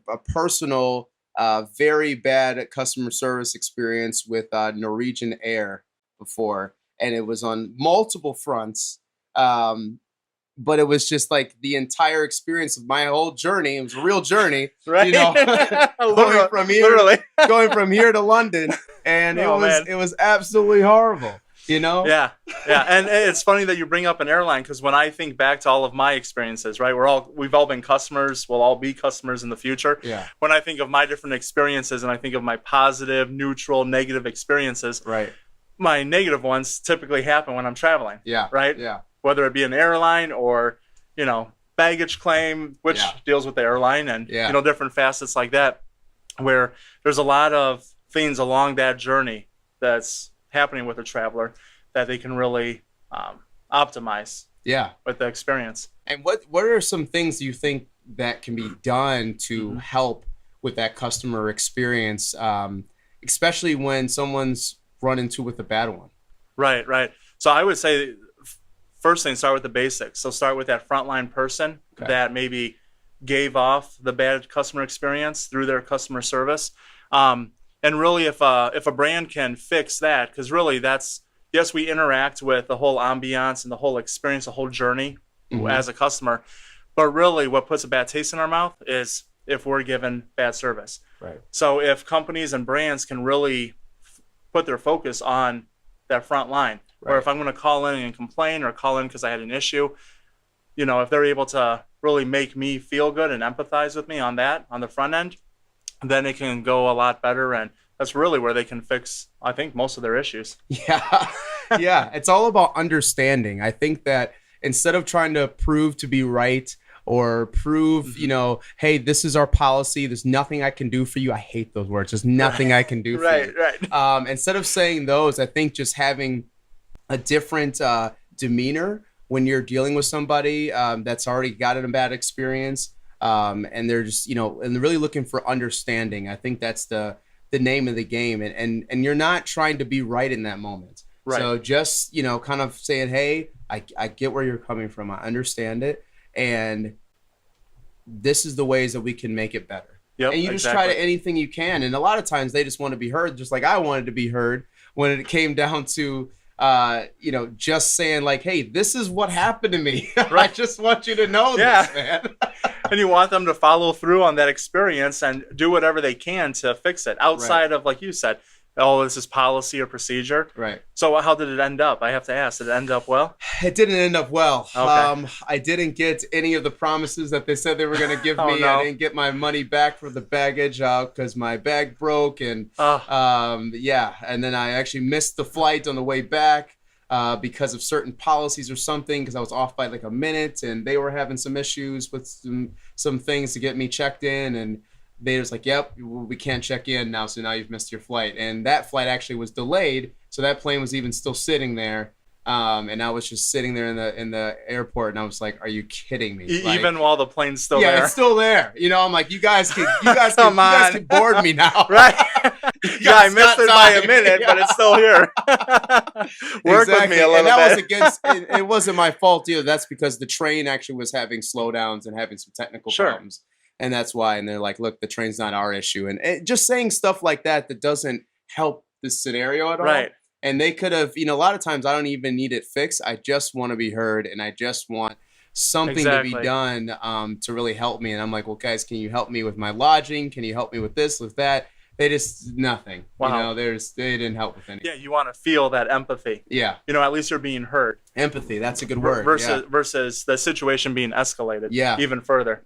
a personal, very bad customer service experience with Norwegian Air before, and it was on multiple fronts. But it was just like the entire experience of my whole journey. It was a real journey, Right. you know, Literally. going from here to London, and it was absolutely horrible, you know? Yeah. And it's funny that you bring up an airline, because when I think back to all of my experiences, right, we've all been customers. We'll all be customers in the future. Yeah. When I think of my different experiences and I think of my positive, neutral, negative experiences, Right. my negative ones typically happen when I'm traveling. Yeah. Right. Yeah. Whether it be an airline or, baggage claim, which deals with the airline, and, different facets like that, where there's a lot of things along that journey that's happening with a traveler that they can really optimize with the experience. And what are some things you think that can be done to help with that customer experience, especially when someone's run into with a bad one? Right. So I would say, first thing, start with the basics. So start with that frontline person that maybe gave off the bad customer experience through their customer service. And really, if a brand can fix that, because really yes, we interact with the whole ambiance and the whole experience, the whole journey as a customer. But really, what puts a bad taste in our mouth is if we're given bad service. Right. So if companies and brands can really put their focus on that front line, or if I'm going to call in and complain or call in because I had an issue, if they're able to really make me feel good and empathize with me on the front end, then it can go a lot better. And that's really where they can fix, I think, most of their issues. Yeah. Yeah. It's all about understanding. I think that instead of trying to prove to be right or prove, hey, this is our policy, there's nothing I can do for you. I hate those words. There's nothing I can do for you. Right. Instead of saying those, I think just having a different demeanor when you're dealing with somebody that's already gotten a bad experience, and they're just, and really looking for understanding. I think that's the name of the game, and you're not trying to be right in that moment. Right. So just, kind of saying, hey, I get where you're coming from. I understand it. And this is the ways that we can make it better. Yep, and you just try to anything you can. And a lot of times they just want to be heard, just like I wanted to be heard when it came down to, just saying like, hey, this is what happened to me. I just want you to know this, man. And you want them to follow through on that experience and do whatever they can to fix it outside of, like you said, this is policy or procedure. Right. So how did it end up? I have to ask, did it end up well? It didn't end up well. Okay. I didn't get any of the promises that they said they were going to give me. No. I didn't get my money back for the baggage because my bag broke. And and then I actually missed the flight on the way back because of certain policies or something, because I was off by like a minute and they were having some issues with some things to get me checked in, and they was like, yep, we can't check in now, so now you've missed your flight. And that flight actually was delayed, so that plane was even still sitting there. And I was just sitting there in the airport, and I was like, are you kidding me? Even while the plane's still there? Yeah, it's still there. I'm like, you guys can board me now. Right. I missed it by a minute, but it's still here. Work with me a little bit. And that was it wasn't my fault either. That's because the train actually was having slowdowns and having some technical problems. And that's why. And they're like, look, the train's not our issue. And just saying stuff like that doesn't help the scenario at all. Right. And they could have, a lot of times I don't even need it fixed. I just want to be heard, and I just want something to be done to really help me. And I'm like, well, guys, can you help me with my lodging? Can you help me with this, with that? They just, nothing. Wow. They didn't help with anything. Yeah, you want to feel that empathy. Yeah. At least you're being heard. Empathy, that's a good word. Versus the situation being escalated even further.